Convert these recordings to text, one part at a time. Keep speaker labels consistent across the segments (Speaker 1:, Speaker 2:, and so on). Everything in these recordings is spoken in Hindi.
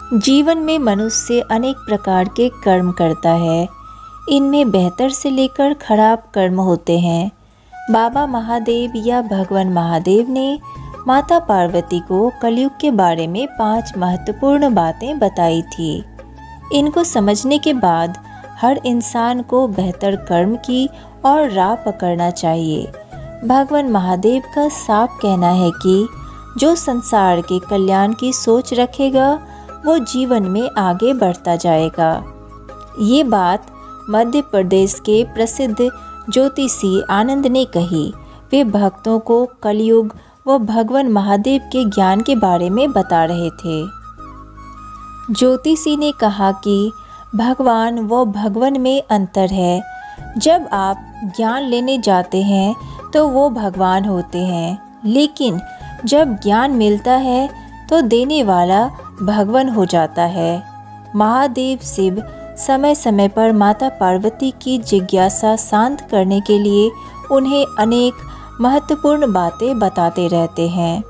Speaker 1: जीवन में मनुष्य अनेक प्रकार के कर्म करता है। इनमें बेहतर से लेकर खराब कर्म होते हैं। बाबा महादेव या भगवान महादेव ने माता पार्वती को कलयुग के बारे में 5 महत्वपूर्ण बातें बताई थी। इनको समझने के बाद हर इंसान को बेहतर कर्म की और राह पकड़ना चाहिए। भगवान महादेव का साफ कहना है कि जो संसार के कल्याण की सोच रखेगा वो जीवन में आगे बढ़ता जाएगा। ये बात मध्य प्रदेश के प्रसिद्ध ज्योतिषी आनंद ने कही। वे भक्तों को कलयुग व भगवान महादेव के ज्ञान के बारे में बता रहे थे। ज्योतिषी ने कहा कि भगवान व भगवान में अंतर है। जब आप ज्ञान लेने जाते हैं तो वो भगवान होते हैं, लेकिन जब ज्ञान मिलता है तो देने वाला भगवान हो जाता है। महादेव शिव समय समय पर माता पार्वती की जिज्ञासा शांत करने के लिए उन्हें अनेक महत्वपूर्ण बातें बताते रहते हैं।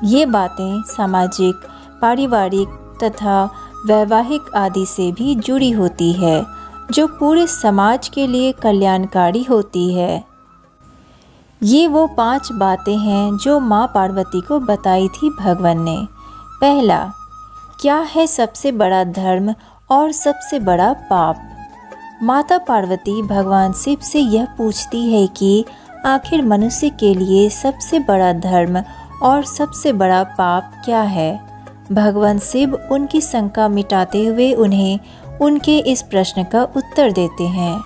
Speaker 1: ये बातें सामाजिक, पारिवारिक तथा वैवाहिक आदि से भी जुड़ी होती है, जो पूरे समाज के लिए कल्याणकारी होती है। ये वो 5 बातें हैं जो माँ पार्वती को बताई थी भगवान ने। पहला, क्या है सबसे बड़ा धर्म और सबसे बड़ा पाप? माता पार्वती भगवान शिव से यह पूछती है कि आखिर मनुष्य के लिए सबसे बड़ा धर्म और सबसे बड़ा पाप क्या है। भगवान शिव उनकी शंका मिटाते हुए उन्हें उनके इस प्रश्न का उत्तर देते हैं।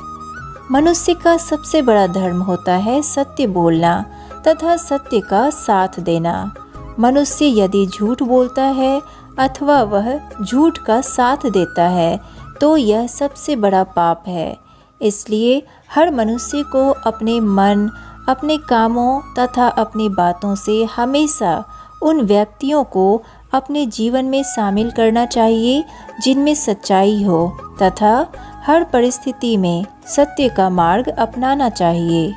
Speaker 1: मनुष्य का सबसे बड़ा धर्म होता है सत्य बोलना तथा सत्य का साथ देना। मनुष्य यदि झूठ बोलता है अथवा वह झूठ का साथ देता है तो यह सबसे बड़ा पाप है। इसलिए हर मनुष्य को अपने मन, अपने कामों तथा अपनी बातों से हमेशा उन व्यक्तियों को अपने जीवन में शामिल करना चाहिए जिनमें सच्चाई हो तथा हर परिस्थिति में सत्य का मार्ग अपनाना चाहिए।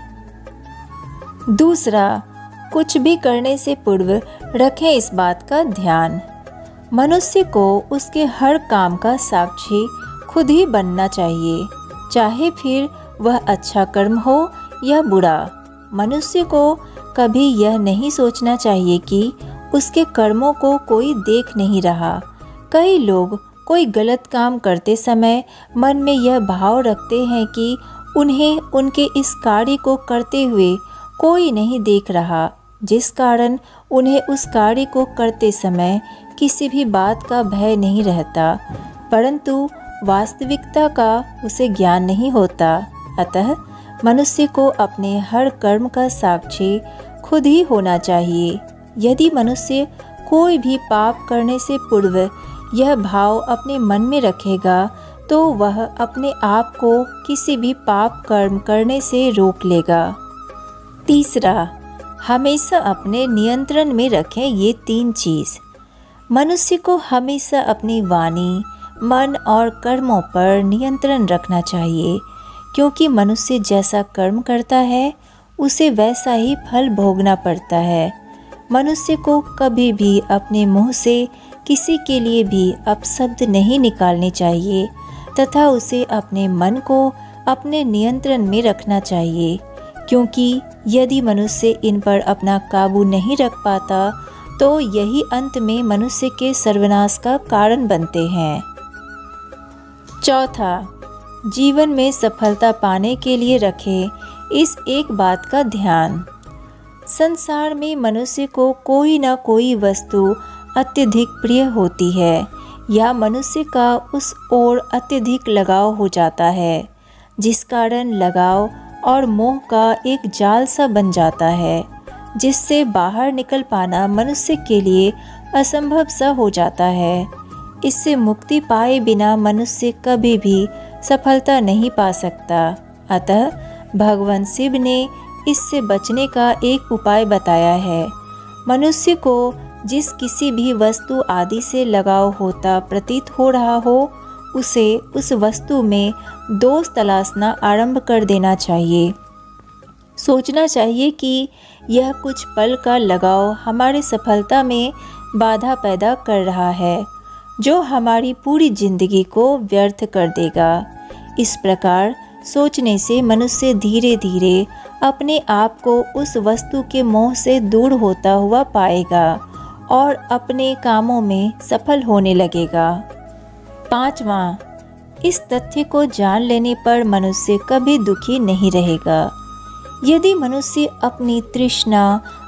Speaker 1: दूसरा, कुछ भी करने से पूर्व रखें इस बात का ध्यान। मनुष्य को उसके हर काम का साक्षी खुद ही बनना चाहिए, चाहे फिर वह अच्छा कर्म हो या बुरा। मनुष्य को कभी यह नहीं सोचना चाहिए कि उसके कर्मों को कोई देख नहीं रहा। कई लोग कोई गलत काम करते समय मन में यह भाव रखते हैं कि उन्हें उनके इस कार्य को करते हुए कोई नहीं देख रहा, जिस कारण उन्हें उस कार्य को करते समय किसी भी बात का भय नहीं रहता, परंतु वास्तविकता का उसे ज्ञान नहीं होता। अतः मनुष्य को अपने हर कर्म का साक्षी खुद ही होना चाहिए। यदि मनुष्य कोई भी पाप करने से पूर्व यह भाव अपने मन में रखेगा तो वह अपने आप को किसी भी पाप कर्म करने से रोक लेगा। तीसरा, हमेशा अपने नियंत्रण में रखें ये 3 चीज़। मनुष्य को हमेशा अपनी वाणी, मन और कर्मों पर नियंत्रण रखना चाहिए, क्योंकि मनुष्य जैसा कर्म करता है उसे वैसा ही फल भोगना पड़ता है। मनुष्य को कभी भी अपने मुंह से किसी के लिए भी अपशब्द नहीं निकालने चाहिए तथा उसे अपने मन को अपने नियंत्रण में रखना चाहिए, क्योंकि यदि मनुष्य इन पर अपना काबू नहीं रख पाता तो यही अंत में मनुष्य के सर्वनाश का कारण बनते हैं। चौथा, जीवन में सफलता पाने के लिए रखें इस एक बात का ध्यान। संसार में मनुष्य को कोई ना कोई वस्तु अत्यधिक प्रिय होती है या मनुष्य का उस ओर अत्यधिक लगाव हो जाता है, जिस कारण लगाव और मोह का एक जाल सा बन जाता है, जिससे बाहर निकल पाना मनुष्य के लिए असंभव सा हो जाता है। इससे मुक्ति पाए बिना मनुष्य कभी भी सफलता नहीं पा सकता। अतः भगवान शिव ने इससे बचने का एक उपाय बताया है। मनुष्य को जिस किसी भी वस्तु आदि से लगाव होता प्रतीत हो रहा हो, उसे उस वस्तु में दोष तलाशना आरंभ कर देना चाहिए। सोचना चाहिए कि यह कुछ पल का लगाव हमारी सफलता में बाधा पैदा कर रहा है। जो हमारी पूरी जिंदगी को व्यर्थ कर देगा। इस प्रकार सोचने से मनुष्य धीरे धीरे अपने आप को उस वस्तु के मोह से दूर होता हुआ पाएगा और अपने कामों में सफल होने लगेगा। 5वां, इस तथ्य को जान लेने पर मनुष्य कभी दुखी नहीं रहेगा। यदि मनुष्य अपनी तृष्णा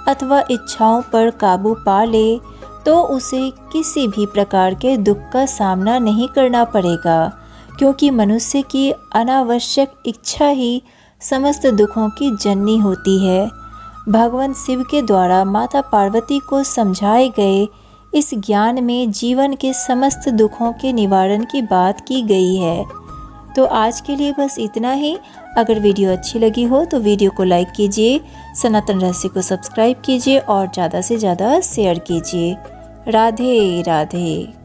Speaker 1: अथवा इच्छाओं पर काबू पा ले तो उसे किसी भी प्रकार के दुख का सामना नहीं करना पड़ेगा, क्योंकि मनुष्य की अनावश्यक इच्छा ही समस्त दुखों की जननी होती है। भगवान शिव के द्वारा माता पार्वती को समझाए गए इस ज्ञान में जीवन के समस्त दुखों के निवारण की बात की गई है। तो आज के लिए बस इतना ही। अगर वीडियो अच्छी लगी हो तो वीडियो को लाइक कीजिए, सनातन रहस्य को सब्सक्राइब कीजिए और ज़्यादा से ज़्यादा शेयर कीजिए। राधे राधे।